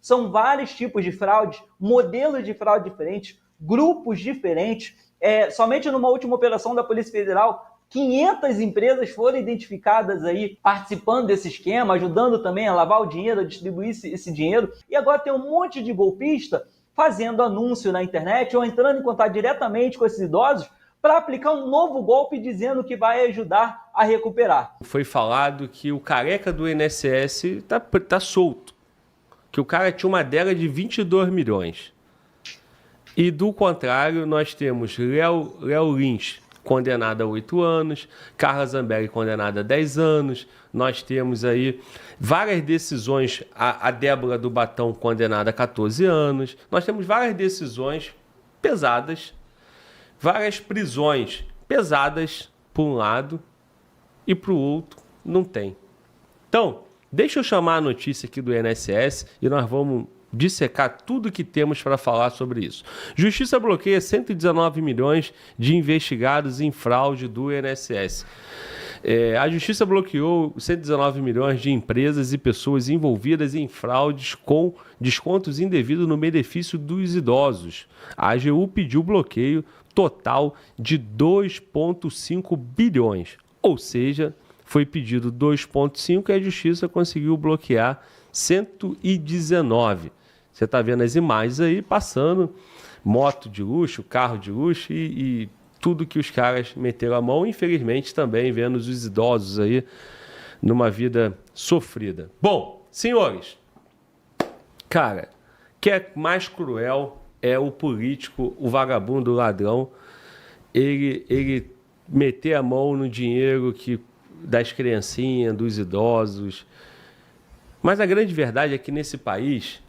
São vários tipos de fraudes, modelos de fraude diferentes, grupos diferentes. Somente numa última operação da Polícia Federal, 500 empresas foram identificadas aí participando desse esquema, ajudando também a lavar o dinheiro, a distribuir esse dinheiro. E agora tem um monte de golpista fazendo anúncio na internet ou entrando em contato diretamente com esses idosos para aplicar um novo golpe dizendo que vai ajudar a recuperar. Foi falado que o careca do INSS tá solto, que o cara tinha uma adega de 22 milhões. E do contrário, nós temos Léo Lins, condenada a 8 anos, Carla Zambelli condenada a 10 anos, nós temos aí várias decisões, a Débora do Batão condenada a 14 anos, nós temos várias decisões pesadas, várias prisões pesadas por um lado e para o outro não tem. Então, deixa eu chamar a notícia aqui do INSS e nós vamos dissecar tudo que temos para falar sobre isso. Justiça bloqueia 119 milhões de investigados em fraude do INSS. A Justiça bloqueou 119 milhões de empresas e pessoas envolvidas em fraudes com descontos indevidos no benefício dos idosos. A AGU pediu bloqueio total de 2,5 bilhões. Ou seja, foi pedido 2,5 e a Justiça conseguiu bloquear 119. Você está vendo as imagens aí passando, moto de luxo, carro de luxo e tudo que os caras meteram a mão. Infelizmente também vendo os idosos aí numa vida sofrida. Bom, senhores, cara, o que é mais cruel é o político, o vagabundo, o ladrão, ele meter a mão no dinheiro das criancinhas, dos idosos. Mas a grande verdade é que nesse país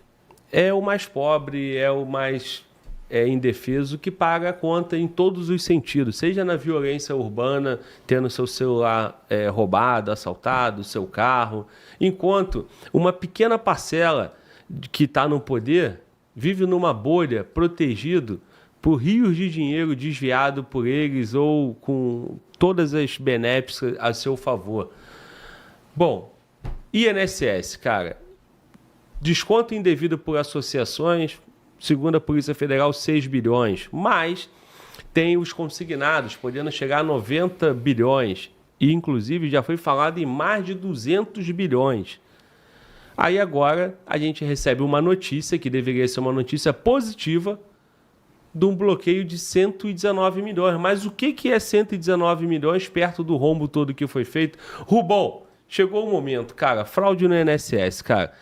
é o mais pobre, é o mais indefeso que paga a conta em todos os sentidos, seja na violência urbana, tendo seu celular roubado, assaltado, seu carro, enquanto uma pequena parcela que está no poder vive numa bolha, protegido por rios de dinheiro desviado por eles ou com todas as benéficas a seu favor. Bom, INSS, cara, desconto indevido por associações, segundo a Polícia Federal, 6 bilhões, mas tem os consignados, podendo chegar a 90 bilhões, e inclusive já foi falado em mais de 200 bilhões. Aí agora a gente recebe uma notícia, que deveria ser uma notícia positiva, de um bloqueio de 119 milhões. Mas o que é 119 milhões perto do rombo todo que foi feito? Rubão, chegou o momento, cara, fraude no INSS, cara.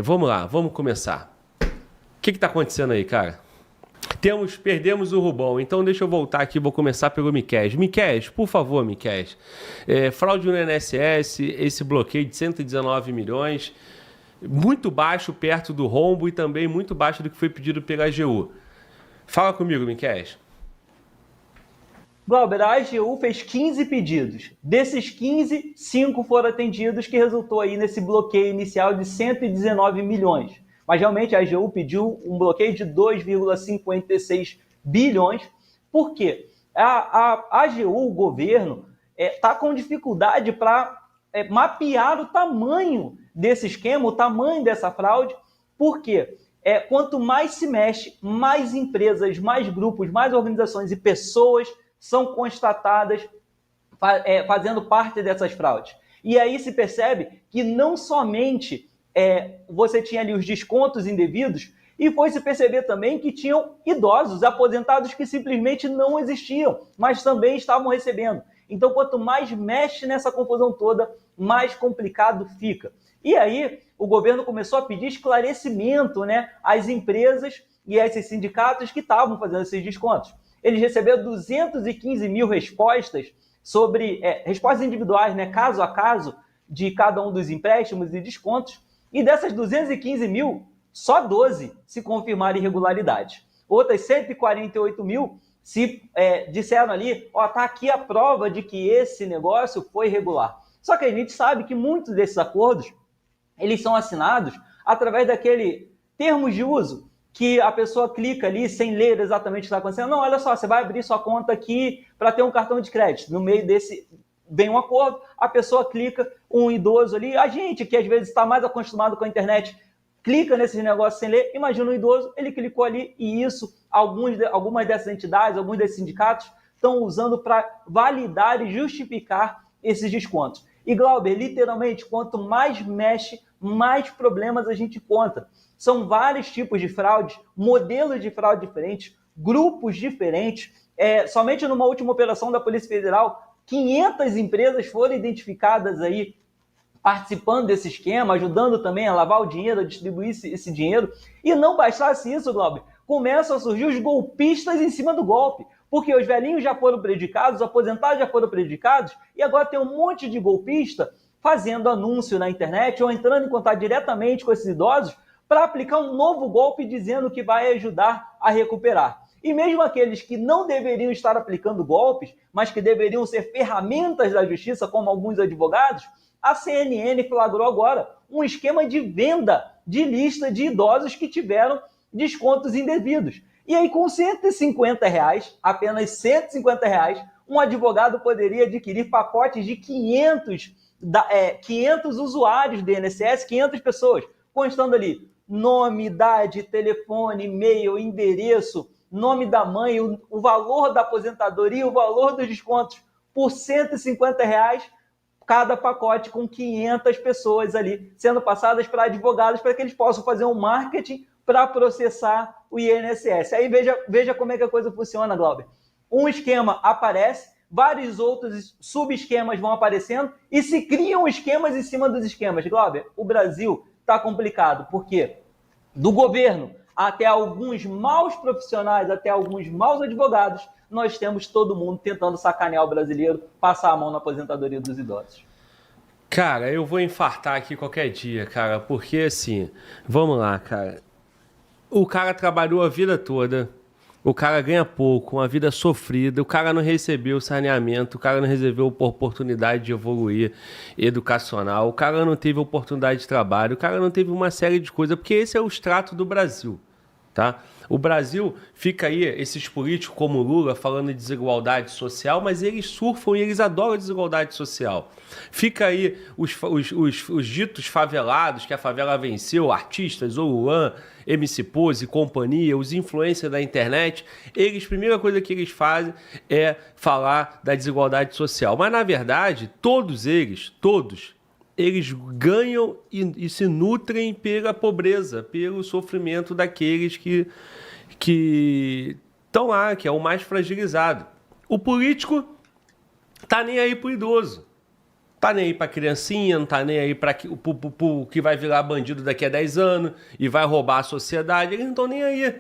Vamos lá, vamos começar. O que está acontecendo aí, cara? Perdemos o Rubão, então deixa eu voltar aqui, vou começar pelo Miqués. Miqués, por favor, Miqués. Fraude no INSS, esse bloqueio de 119 milhões, muito baixo perto do rombo e também muito baixo do que foi pedido pela AGU. Fala comigo, Miqués. Glauber, a AGU fez 15 pedidos. Desses 15, 5 foram atendidos, que resultou aí nesse bloqueio inicial de 119 milhões. Mas realmente a AGU pediu um bloqueio de 2,56 bilhões. Por quê? A AGU, o governo, está com dificuldade para mapear o tamanho desse esquema, o tamanho dessa fraude. Por quê? Quanto mais se mexe, mais empresas, mais grupos, mais organizações e pessoas são constatadas fazendo parte dessas fraudes. E aí se percebe que não somente você tinha ali os descontos indevidos, e foi se perceber também que tinham idosos, aposentados que simplesmente não existiam, mas também estavam recebendo. Então, quanto mais mexe nessa confusão toda, mais complicado fica. E aí, o governo começou a pedir esclarecimento, né, às empresas e a esses sindicatos que estavam fazendo esses descontos. Eles receberam 215 mil respostas sobre respostas individuais, né, caso a caso, de cada um dos empréstimos e descontos. E dessas 215 mil, só 12 se confirmaram irregularidades. Outras 148 mil se disseram ali, tá aqui a prova de que esse negócio foi irregular. Só que a gente sabe que muitos desses acordos, eles são assinados através daquele termos de uso, que a pessoa clica ali sem ler exatamente o que está acontecendo. Não, olha só, você vai abrir sua conta aqui para ter um cartão de crédito. No meio desse vem um acordo, a pessoa clica, um idoso ali, a gente que às vezes está mais acostumado com a internet, clica nesses negócios sem ler. Imagina um idoso, ele clicou ali e isso, algumas dessas entidades, alguns desses sindicatos estão usando para validar e justificar esses descontos. E, Glauber, literalmente, quanto mais mexe, mais problemas a gente encontra. São vários tipos de fraudes, modelos de fraude diferentes, grupos diferentes. Somente numa última operação da Polícia Federal, 500 empresas foram identificadas aí participando desse esquema, ajudando também a lavar o dinheiro, a distribuir esse dinheiro. E não bastasse isso, Glauber, começam a surgir os golpistas em cima do golpe, porque os velhinhos já foram prejudicados, os aposentados já foram prejudicados, e agora tem um monte de golpista fazendo anúncio na internet ou entrando em contato diretamente com esses idosos para aplicar um novo golpe dizendo que vai ajudar a recuperar. E mesmo aqueles que não deveriam estar aplicando golpes, mas que deveriam ser ferramentas da justiça, como alguns advogados, a CNN flagrou agora um esquema de venda de lista de idosos que tiveram descontos indevidos. E aí, com R$150, apenas R$150, um advogado poderia adquirir pacotes de 500 usuários do INSS, 500 pessoas, constando ali nome, idade, telefone, e-mail, endereço, nome da mãe, o valor da aposentadoria, o valor dos descontos, por R$150, cada pacote com 500 pessoas ali sendo passadas para advogados para que eles possam fazer um marketing para processar o INSS. Aí veja como é que a coisa funciona, Glauber. Um esquema aparece, vários outros sub-esquemas vão aparecendo e se criam esquemas em cima dos esquemas. Glauber, o Brasil está complicado, porque do governo até alguns maus profissionais, até alguns maus advogados, nós temos todo mundo tentando sacanear o brasileiro, passar a mão na aposentadoria dos idosos. Cara, eu vou infartar aqui qualquer dia, cara, porque assim, vamos lá, cara. O cara trabalhou a vida toda, o cara ganha pouco, uma vida sofrida, o cara não recebeu saneamento, o cara não recebeu oportunidade de evoluir educacional, o cara não teve oportunidade de trabalho, o cara não teve uma série de coisas, porque esse é o extrato do Brasil, tá? O Brasil, fica aí, esses políticos como o Lula falando de desigualdade social, mas eles surfam e eles adoram a desigualdade social. Fica aí os ditos favelados, que a favela venceu, artistas, Luan, MC Pose, companhia, os influencers da internet, a primeira coisa que eles fazem é falar da desigualdade social. Mas, na verdade, todos eles ganham e se nutrem pela pobreza, pelo sofrimento daqueles que estão lá, que é o mais fragilizado. O político tá nem aí pro idoso, tá nem aí pra criancinha, não tá nem aí para o que vai virar bandido daqui a 10 anos e vai roubar a sociedade, eles não estão nem aí.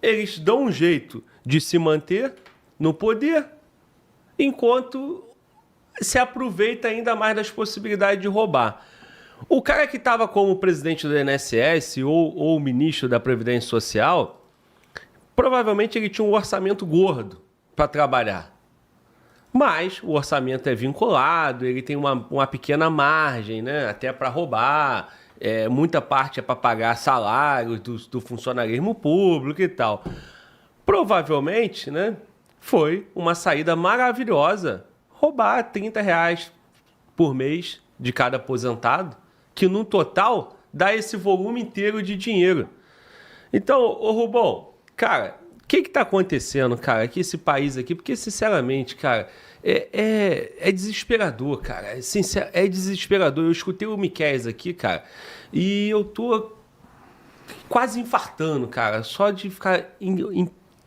Eles dão um jeito de se manter no poder, enquanto se aproveita ainda mais das possibilidades de roubar. O cara que estava como presidente do INSS ou o ministro da Previdência Social, provavelmente ele tinha um orçamento gordo para trabalhar. Mas o orçamento é vinculado, ele tem uma pequena margem, né, até para roubar, muita parte é para pagar salário do funcionalismo público e tal. Provavelmente, né, foi uma saída maravilhosa roubar R$30 por mês de cada aposentado, que no total dá esse volume inteiro de dinheiro. Então, ô Rubão, cara, o que está acontecendo, cara, aqui esse país aqui? Porque, sinceramente, cara, é desesperador, cara. É desesperador. Eu escutei o Miquéias aqui, cara, e eu tô quase infartando, cara, só de ficar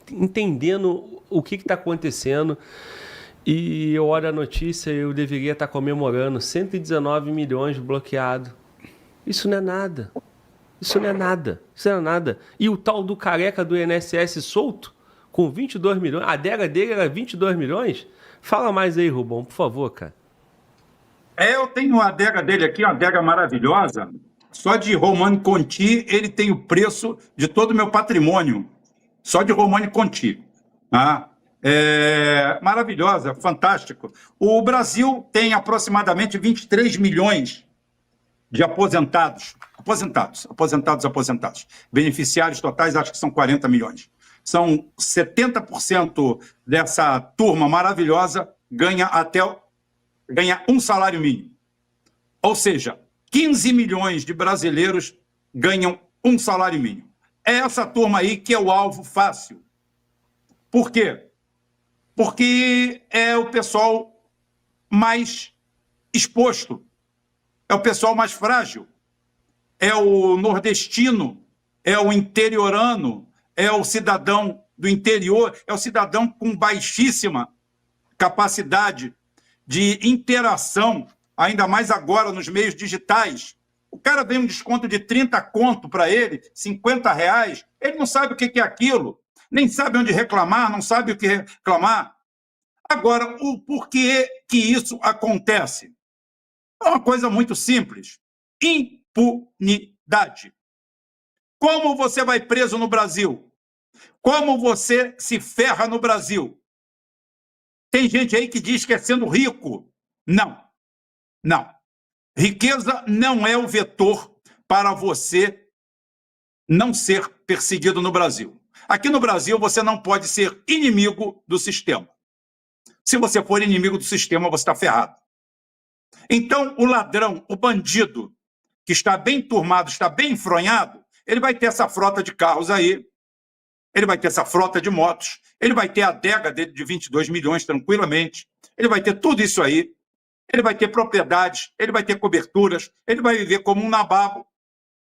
entendendo o que está acontecendo. E eu olho a notícia e eu deveria estar comemorando 119 milhões bloqueado. Isso não é nada. Isso não é nada. Isso não é nada. E o tal do careca do INSS solto, com 22 milhões, a adega dele era 22 milhões? Fala mais aí, Rubão, por favor, cara. Eu tenho uma adega dele aqui, uma adega maravilhosa. Só de Romanée Conti, ele tem o preço de todo o meu patrimônio. Só de Romanée Conti. Maravilhosa, fantástico. O Brasil tem aproximadamente 23 milhões de aposentados. Beneficiários totais, acho que são 40 milhões. São 70% dessa turma maravilhosa ganha um salário mínimo. Ou seja, 15 milhões de brasileiros ganham um salário mínimo. É essa turma aí que é o alvo fácil. Por quê? Porque é o pessoal mais exposto, é o pessoal mais frágil, é o nordestino, é o interiorano, é o cidadão do interior, é o cidadão com baixíssima capacidade de interação, ainda mais agora nos meios digitais. O cara vem um desconto de 30 conto para ele, 50 reais, ele não sabe o que é aquilo, nem sabe onde reclamar, não sabe o que reclamar. Agora, o porquê que isso acontece? É uma coisa muito simples. Impunidade. Como você vai preso no Brasil? Como você se ferra no Brasil? Tem gente aí que diz que é sendo rico. Não. Não. Riqueza não é o vetor para você não ser perseguido no Brasil. Aqui no Brasil, você não pode ser inimigo do sistema. Se você for inimigo do sistema, você está ferrado. Então, o ladrão, o bandido, que está bem turmado, está bem enfronhado, ele vai ter essa frota de carros aí, ele vai ter essa frota de motos, ele vai ter a adega dele de 22 milhões tranquilamente, ele vai ter tudo isso aí, ele vai ter propriedades, ele vai ter coberturas, ele vai viver como um nababo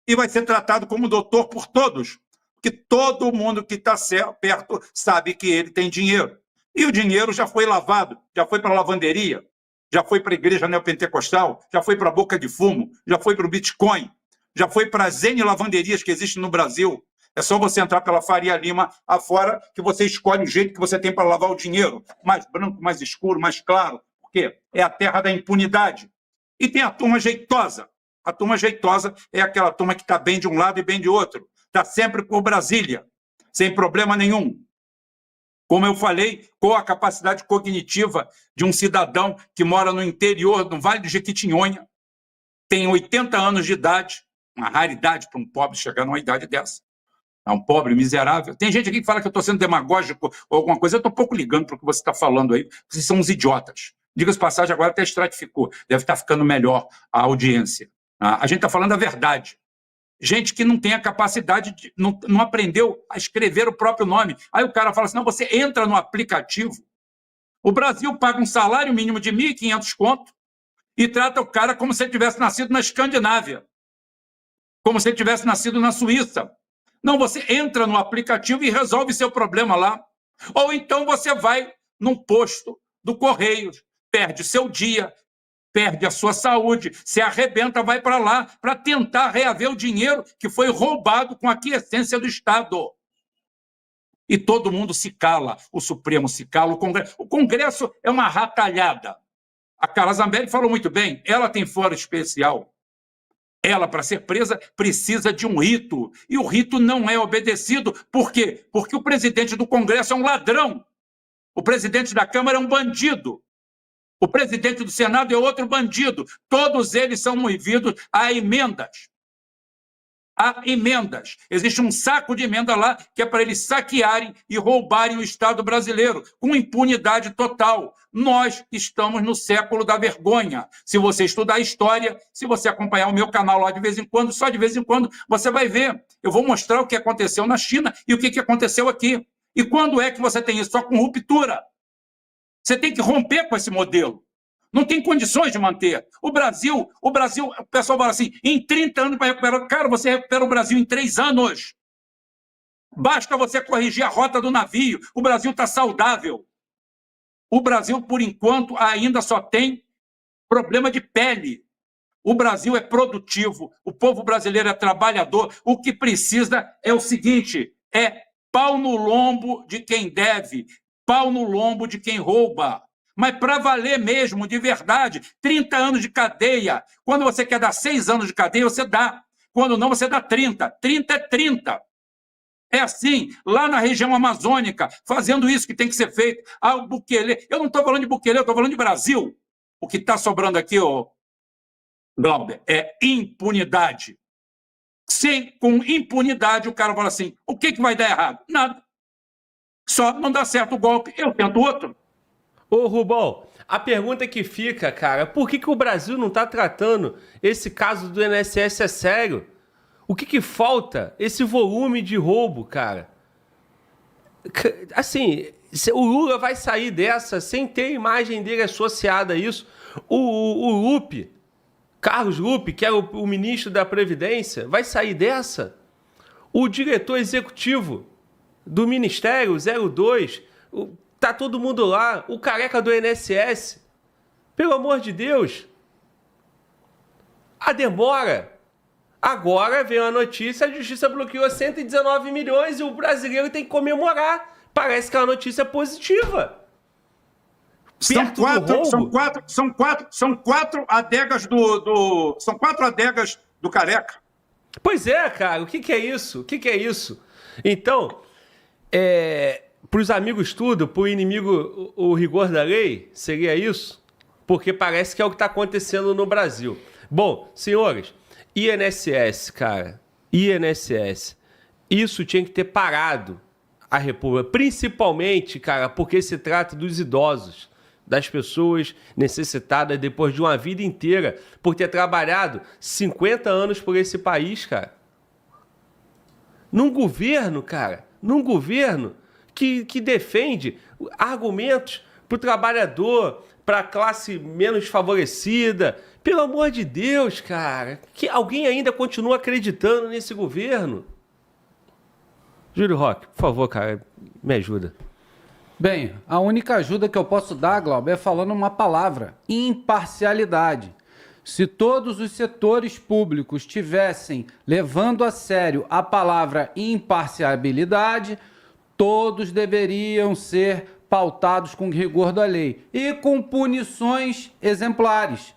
e vai ser tratado como doutor por todos, porque todo mundo que está perto sabe que ele tem dinheiro. E o dinheiro já foi lavado, já foi para a lavanderia, já foi para a igreja neopentecostal, já foi para a boca de fumo, já foi para o Bitcoin, já foi para as N lavanderias que existem no Brasil. É só você entrar pela Faria Lima afora que você escolhe o jeito que você tem para lavar o dinheiro. Mais branco, mais escuro, mais claro. Por quê? É a terra da impunidade. E tem a turma jeitosa. A turma jeitosa é aquela turma que está bem de um lado e bem de outro. Está sempre por Brasília, sem problema nenhum. Como eu falei, com a capacidade cognitiva de um cidadão que mora no interior, no Vale do Jequitinhonha, tem 80 anos de idade, uma raridade para um pobre chegar numa idade dessa. É um pobre miserável. Tem gente aqui que fala que eu estou sendo demagógico ou alguma coisa. Eu estou pouco ligando para o que você está falando aí. Vocês são uns idiotas. Diga-se passagem, agora até estratificou. Deve estar ficando melhor a audiência. A gente está falando a verdade. Gente que não tem a capacidade, não aprendeu a escrever o próprio nome. Aí o cara fala assim, não, você entra no aplicativo. O Brasil paga um salário mínimo de 1.500 conto e trata o cara como se ele tivesse nascido na Escandinávia. Como se ele tivesse nascido na Suíça. Não, você entra no aplicativo e resolve seu problema lá. Ou então você vai num posto do Correios, perde seu dia, perde a sua saúde, se arrebenta, vai para lá para tentar reaver o dinheiro que foi roubado com a aquiescência do Estado. E todo mundo se cala, o Supremo se cala, o Congresso. O Congresso é uma ratalhada. A Carla Zambelli falou muito bem, ela tem foro especial. Ela, para ser presa, precisa de um rito. E o rito não é obedecido. Por quê? Porque o presidente do Congresso é um ladrão. O presidente da Câmara é um bandido. O presidente do Senado é outro bandido. Todos eles são movidos a emendas. Há emendas. Existe um saco de emenda lá que é para eles saquearem e roubarem o Estado brasileiro, com impunidade total. Nós estamos no século da vergonha. Se você estudar a história, se você acompanhar o meu canal lá de vez em quando, só de vez em quando, você vai ver. Eu vou mostrar o que aconteceu na China e o que aconteceu aqui. E quando é que você tem isso? Só com ruptura. Você tem que romper com esse modelo. Não tem condições de manter. O Brasil, o pessoal fala assim, em 30 anos para recuperar. Cara, você recupera o Brasil em 3 anos. Basta você corrigir a rota do navio. O Brasil está saudável. O Brasil, por enquanto, ainda só tem problema de pele. O Brasil é produtivo. O povo brasileiro é trabalhador. O que precisa é o seguinte, é pau no lombo de quem deve, pau no lombo de quem rouba. Mas para valer mesmo, de verdade, 30 anos de cadeia. Quando você quer dar 6 anos de cadeia, você dá. Quando não, você dá 30. 30 é 30. É assim, lá na região amazônica, fazendo isso que tem que ser feito. Ah, o Bukele. Eu não estou falando de Bukele, eu estou falando de Brasil. O que está sobrando aqui, Glauber, é impunidade. Com impunidade, o cara fala assim, o que vai dar errado? Nada. Só não dá certo o golpe, eu tento outro. Ô, Rubão, a pergunta que fica, cara, por que o Brasil não está tratando esse caso do INSS a sério? O que falta? Esse volume de roubo, cara. Assim, o Lula vai sair dessa sem ter a imagem dele associada a isso. O Lupe, Carlos Lupe, que era o ministro da Previdência, vai sair dessa. O diretor executivo do Ministério 02, tá todo mundo lá. O careca do INSS. Pelo amor de Deus. A demora. Agora veio a notícia, a justiça bloqueou 119 milhões e o brasileiro tem que comemorar. Parece que é uma notícia positiva. São quatro adegas são 4 adegas do careca. Pois é, cara. O que é isso? O que é isso? Então, para os amigos tudo, para o inimigo o rigor da lei, seria isso? Porque parece que é o que está acontecendo no Brasil. Bom, senhores, INSS, cara, INSS, isso tinha que ter parado a República, principalmente, cara, porque se trata dos idosos, das pessoas necessitadas depois de uma vida inteira, por ter trabalhado 50 anos por esse país, cara. Num governo, cara, que defende argumentos para o trabalhador, para a classe menos favorecida. Pelo amor de Deus, cara, que alguém ainda continua acreditando nesse governo. Júlio Roque, por favor, cara, me ajuda. Bem, a única ajuda que eu posso dar, Glauber, é falando uma palavra: imparcialidade. Se todos os setores públicos estivessem levando a sério a palavra imparcialidade, todos deveriam ser pautados com rigor da lei e com punições exemplares.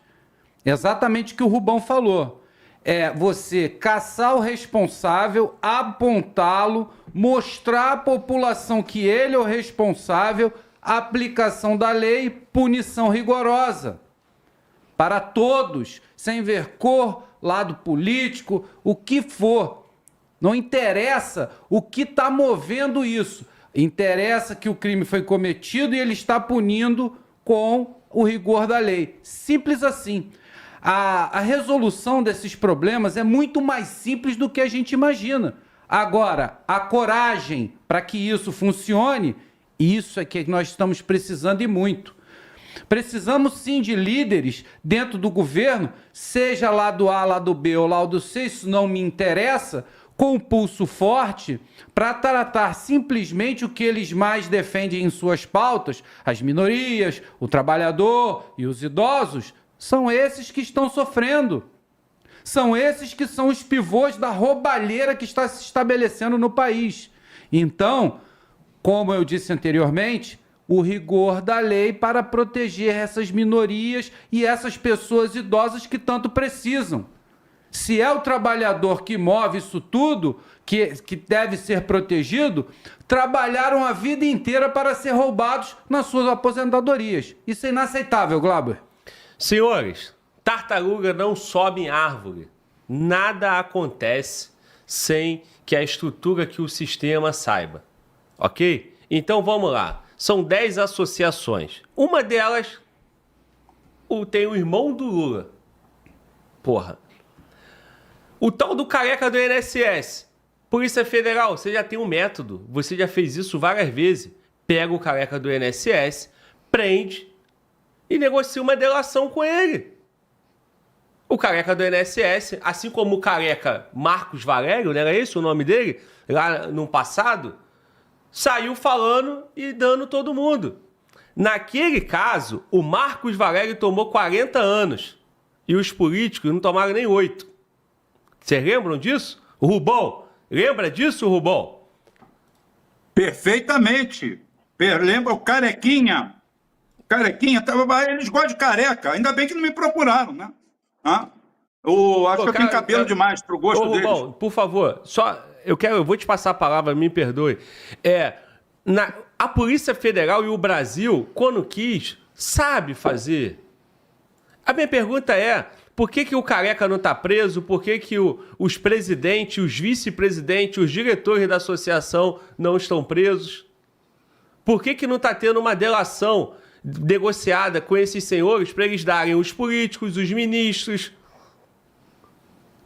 Exatamente o que o Rubão falou. É você caçar o responsável, apontá-lo, mostrar à população que ele é o responsável, aplicação da lei, punição rigorosa. Para todos, sem ver cor, lado político, o que for. Não interessa o que está movendo isso. Interessa que o crime foi cometido e ele está punindo com o rigor da lei. Simples assim. A resolução desses problemas é muito mais simples do que a gente imagina. Agora, a coragem para que isso funcione, isso é que nós estamos precisando e muito. Precisamos sim de líderes dentro do governo, seja lado A, lado B ou lado C, isso não me interessa, com um pulso forte para tratar simplesmente o que eles mais defendem em suas pautas, as minorias, o trabalhador e os idosos. São esses que estão sofrendo. São esses que são os pivôs da roubalheira que está se estabelecendo no país. Então, como eu disse anteriormente, o rigor da lei para proteger essas minorias e essas pessoas idosas que tanto precisam. Se é o trabalhador que move isso tudo, que deve ser protegido, trabalharam a vida inteira para ser roubados nas suas aposentadorias. Isso é inaceitável, Glauber. Senhores, tartaruga não sobe em árvore. Nada acontece sem que a estrutura que o sistema saiba. Ok? Então vamos lá. São 10 associações. Uma delas tem o irmão do Lula. Porra. O tal do careca do INSS. Polícia Federal, você já tem um método. Você já fez isso várias vezes. Pega o careca do INSS, prende e negocia uma delação com ele. O careca do INSS, assim como o careca Marcos Valério, não era esse o nome dele? Lá no passado, saiu falando e dando todo mundo. Naquele caso, o Marcos Valério tomou 40 anos e os políticos não tomaram nem 8. Vocês lembram disso? O Rubão, lembra disso, Rubão? Perfeitamente. Lembra o Carequinha? Carequinha, eles gostam de careca. Ainda bem que não me procuraram, né? Acho que eu tenho cabelo demais pro gosto deles. Rubão, por favor, eu vou te passar a palavra, me perdoe. A Polícia Federal e o Brasil, quando quis, sabe fazer. A minha pergunta é, por que o careca não está preso? Por que os presidentes, os vice-presidentes, os diretores da associação não estão presos? Por que não está tendo uma delação negociada com esses senhores para eles darem os políticos, os ministros?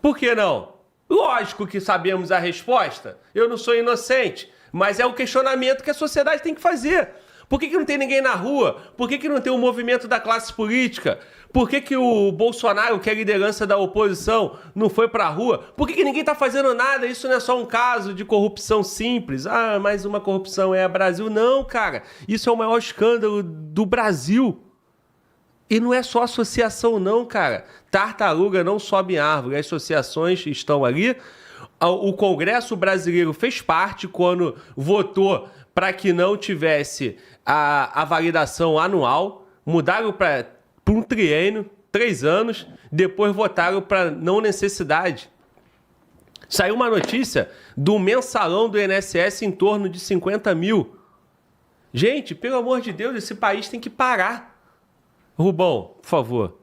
Por que não? Lógico que sabemos a resposta. Eu não sou inocente, mas é o questionamento que a sociedade tem que fazer. Por que não tem ninguém na rua? Por que não tem um movimento da classe política? Por que o Bolsonaro, que é a liderança da oposição, não foi pra rua? Por que ninguém tá fazendo nada? Isso não é só um caso de corrupção simples. Ah, mais uma corrupção é a Brasil. Não, cara. Isso é o maior escândalo do Brasil. E não é só associação não, cara. Tartaruga não sobe em árvore. As associações estão ali. O Congresso brasileiro fez parte quando votou para que não tivesse a validação anual. Mudaram para um triênio, 3 anos. Depois votaram para não necessidade. Saiu uma notícia do mensalão do INSS em torno de 50 mil. Gente, pelo amor de Deus, esse país tem que parar. Rubão, por favor.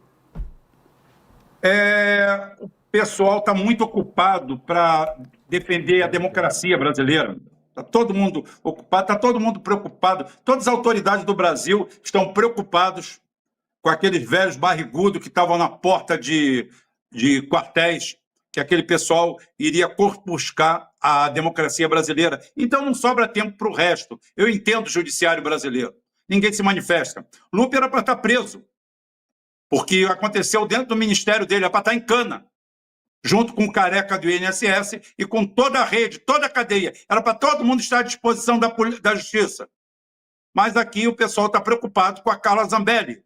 O pessoal está muito ocupado para defender a democracia brasileira. Está todo mundo ocupado, está todo mundo preocupado. Todas as autoridades do Brasil estão preocupados com aqueles velhos barrigudos que estavam na porta de quartéis, que aquele pessoal iria corpuscar a democracia brasileira. Então não sobra tempo para o resto. Eu entendo o judiciário brasileiro. Ninguém se manifesta. Lupe era para estar preso, porque aconteceu dentro do ministério dele, era para estar em cana, junto com o careca do INSS e com toda a rede, toda a cadeia. Era para todo mundo estar à disposição da justiça. Mas aqui o pessoal está preocupado com a Carla Zambelli.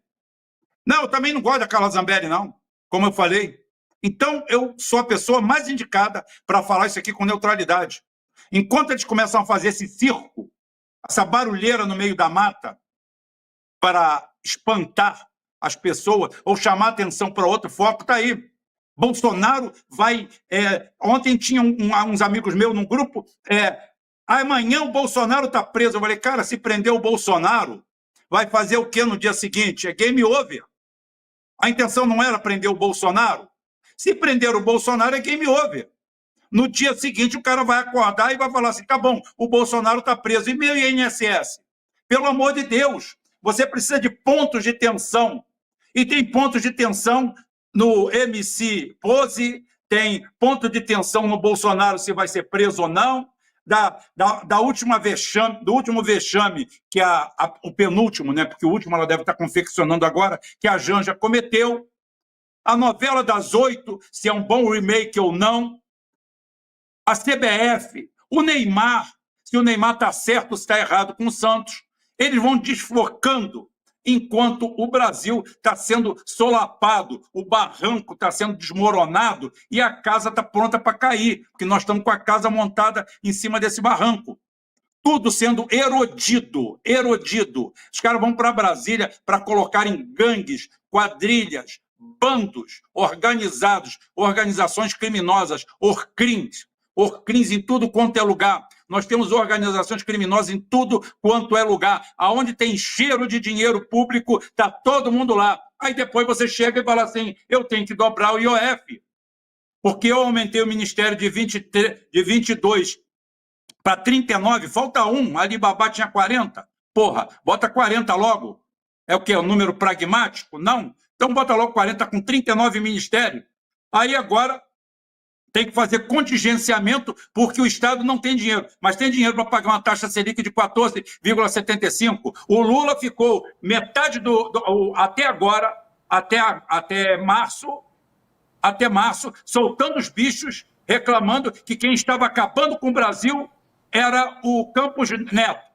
Não, eu também não gosto da Carla Zambelli, não, como eu falei. Então, eu sou a pessoa mais indicada para falar isso aqui com neutralidade. Enquanto eles começam a fazer esse circo, essa barulheira no meio da mata, para espantar as pessoas ou chamar atenção para outro foco, está aí. Bolsonaro vai... ontem tinha uns amigos meus num grupo, amanhã o Bolsonaro está preso. Eu falei, cara, se prender o Bolsonaro, vai fazer o quê no dia seguinte? É game over. A intenção não era prender o Bolsonaro. Se prender o Bolsonaro, é game over. No dia seguinte, o cara vai acordar e vai falar assim, tá bom, o Bolsonaro está preso. E meu INSS? Pelo amor de Deus, você precisa de pontos de tensão. E tem pontos de tensão no MC Pose, tem ponto de tensão no Bolsonaro se vai ser preso ou não, do último vexame, que o penúltimo, né, porque o último ela deve estar confeccionando agora, que a Janja cometeu, a novela das 8, se é um bom remake ou não, a CBF, o Neymar, se o Neymar está certo ou se está errado com o Santos, eles vão desfocando enquanto o Brasil está sendo solapado, o barranco está sendo desmoronado e a casa está pronta para cair, porque nós estamos com a casa montada em cima desse barranco. Tudo sendo erodido. Os caras vão para Brasília para colocar em gangues, quadrilhas, bandos organizados, organizações criminosas, orcrins em tudo quanto é lugar. Nós temos organizações criminosas em tudo quanto é lugar. Aonde tem cheiro de dinheiro público, está todo mundo lá. Aí depois você chega e fala assim, eu tenho que dobrar o IOF, porque eu aumentei o ministério de 22 para 39, falta um, a Alibaba tinha 40. Porra, bota 40 logo. É o quê? Um número pragmático? Não. Então bota logo 40 com 39 ministérios. Aí agora tem que fazer contingenciamento porque o Estado não tem dinheiro, mas tem dinheiro para pagar uma taxa Selic de 14,75. O Lula ficou metade até agora, até março, soltando os bichos, reclamando que quem estava acabando com o Brasil era o Campos Neto.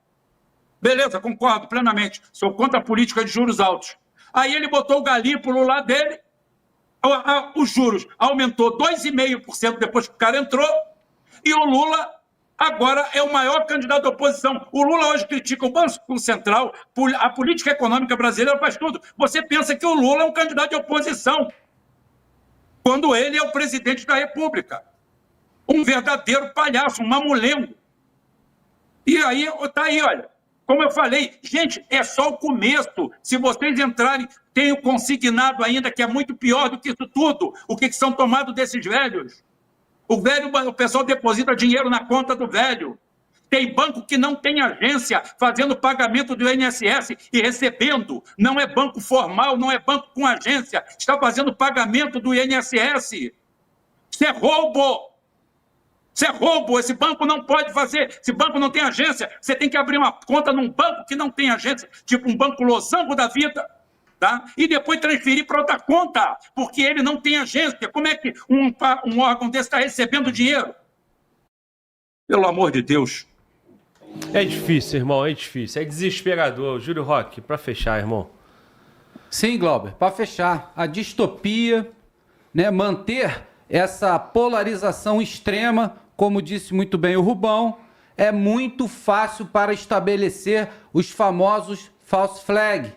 Beleza, concordo plenamente. Sou contra a política de juros altos. Aí ele botou o galípolo lá dele, os juros aumentou 2,5% depois que o cara entrou, e o Lula agora é o maior candidato da oposição. O Lula hoje critica o Banco Central, a política econômica brasileira faz tudo. Você pensa que o Lula é um candidato de oposição, quando ele é o presidente da República. Um verdadeiro palhaço, um mamulengo. E aí, tá aí, olha. Como eu falei, gente, é só o começo. Se vocês entrarem, tem o consignado ainda, que é muito pior do que isso tudo. O que são tomados desses velhos? O pessoal deposita dinheiro na conta do velho. Tem banco que não tem agência fazendo pagamento do INSS e recebendo. Não é banco formal, não é banco com agência. Está fazendo pagamento do INSS. Isso é roubo. Isso é roubo, esse banco não pode fazer, esse banco não tem agência, você tem que abrir uma conta num banco que não tem agência, tipo um banco losango da vida, tá? E depois transferir para outra conta, porque ele não tem agência. Como é que um órgão desse está recebendo dinheiro? Pelo amor de Deus. É difícil, irmão, é difícil, é desesperador. Júlio Roque, para fechar, irmão. Sim, Glauber, para fechar, a distopia, né, manter essa polarização extrema, como disse muito bem o Rubão, é muito fácil para estabelecer os famosos false flag.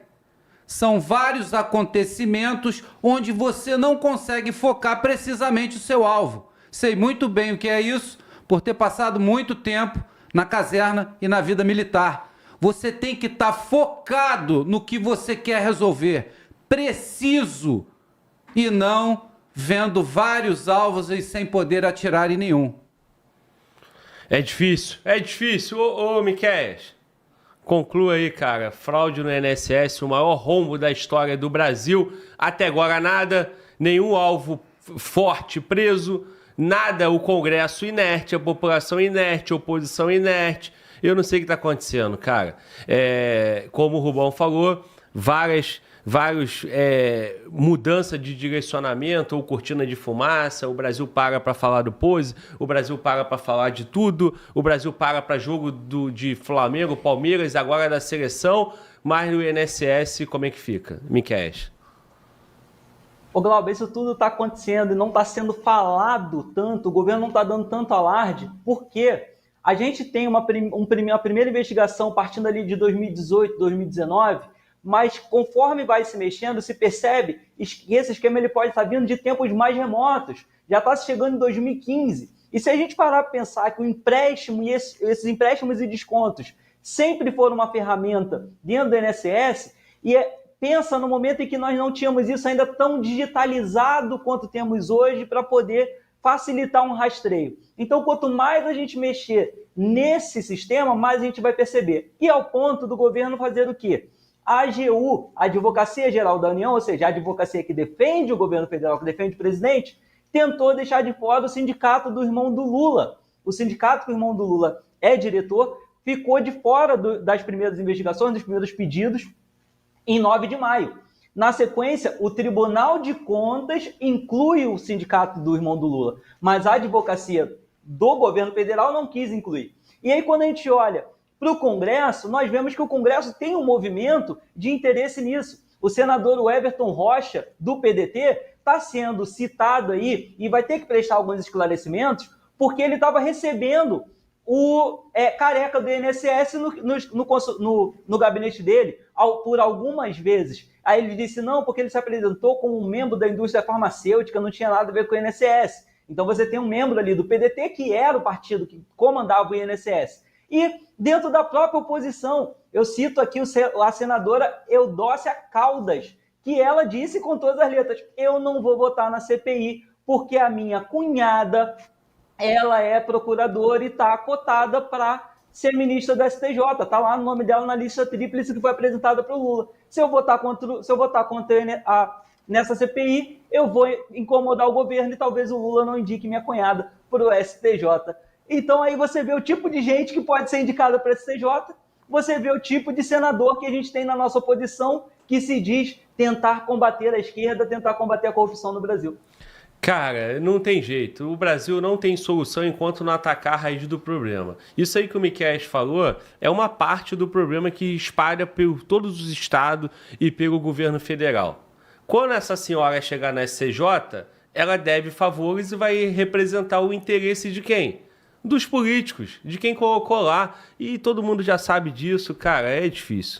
São vários acontecimentos onde você não consegue focar precisamente o seu alvo. Sei muito bem o que é isso, por ter passado muito tempo na caserna e na vida militar. Você tem que estar focado no que você quer resolver, preciso, e não vendo vários alvos e sem poder atirar em nenhum. É difícil, é difícil. Ô Miquéias, conclua aí, cara. Fraude no INSS, o maior rombo da história do Brasil. Até agora nada, nenhum alvo forte preso, nada, o Congresso inerte, a população inerte, a oposição inerte. Eu não sei o que está acontecendo, cara. Como o Rubão falou, várias mudança de direcionamento ou cortina de fumaça. O Brasil para falar do pose, o Brasil para falar de tudo, o Brasil para jogo de Flamengo, Palmeiras, agora da seleção, mas no INSS como é que fica? Miquéias. Ô Glauber, isso tudo está acontecendo e não está sendo falado tanto, o governo não está dando tanto alarde, porque a gente tem uma primeira investigação partindo ali de 2018, 2019, mas conforme vai se mexendo, se percebe que esse esquema ele pode estar vindo de tempos mais remotos, já está chegando em 2015. E se a gente parar para pensar que o empréstimo e esses empréstimos e descontos sempre foram uma ferramenta dentro do INSS, pensa no momento em que nós não tínhamos isso ainda tão digitalizado quanto temos hoje para poder facilitar um rastreio. Então, quanto mais a gente mexer nesse sistema, mais a gente vai perceber. E ao ponto do governo fazer o quê? A AGU, a Advocacia Geral da União, ou seja, a advocacia que defende o governo federal, que defende o presidente, tentou deixar de fora o sindicato do irmão do Lula. O sindicato que o irmão do Lula é diretor ficou de fora das primeiras investigações, dos primeiros pedidos, em 9 de maio. Na sequência, o Tribunal de Contas inclui o sindicato do irmão do Lula, mas a advocacia do governo federal não quis incluir. E aí, quando a gente olha para o Congresso, nós vemos que o Congresso tem um movimento de interesse nisso. O senador Everton Rocha, do PDT, está sendo citado aí e vai ter que prestar alguns esclarecimentos, porque ele estava recebendo o careca do INSS no gabinete dele por algumas vezes. Aí ele disse não, porque ele se apresentou como um membro da indústria farmacêutica, não tinha nada a ver com o INSS. Então você tem um membro ali do PDT, que era o partido que comandava o INSS. E dentro da própria oposição, eu cito aqui a senadora Eudócia Caldas, que ela disse com todas as letras, eu não vou votar na CPI, porque a minha cunhada, ela é procuradora e está cotada para ser ministra do STJ. Está lá no nome dela na lista tríplice que foi apresentada para o Lula. Se eu votar contra nessa CPI, eu vou incomodar o governo e talvez o Lula não indique minha cunhada para o STJ. Então aí você vê o tipo de gente que pode ser indicada para o STJ, você vê o tipo de senador que a gente tem na nossa oposição que se diz tentar combater a esquerda, tentar combater a corrupção no Brasil. Cara, não tem jeito. O Brasil não tem solução enquanto não atacar a raiz do problema. Isso aí que o Miquéias falou é uma parte do problema que espalha por todos os estados e pelo governo federal. Quando essa senhora chegar na SCJ, ela deve favores e vai representar o interesse de quem? Dos políticos, de quem colocou lá. E todo mundo já sabe disso, cara, é difícil.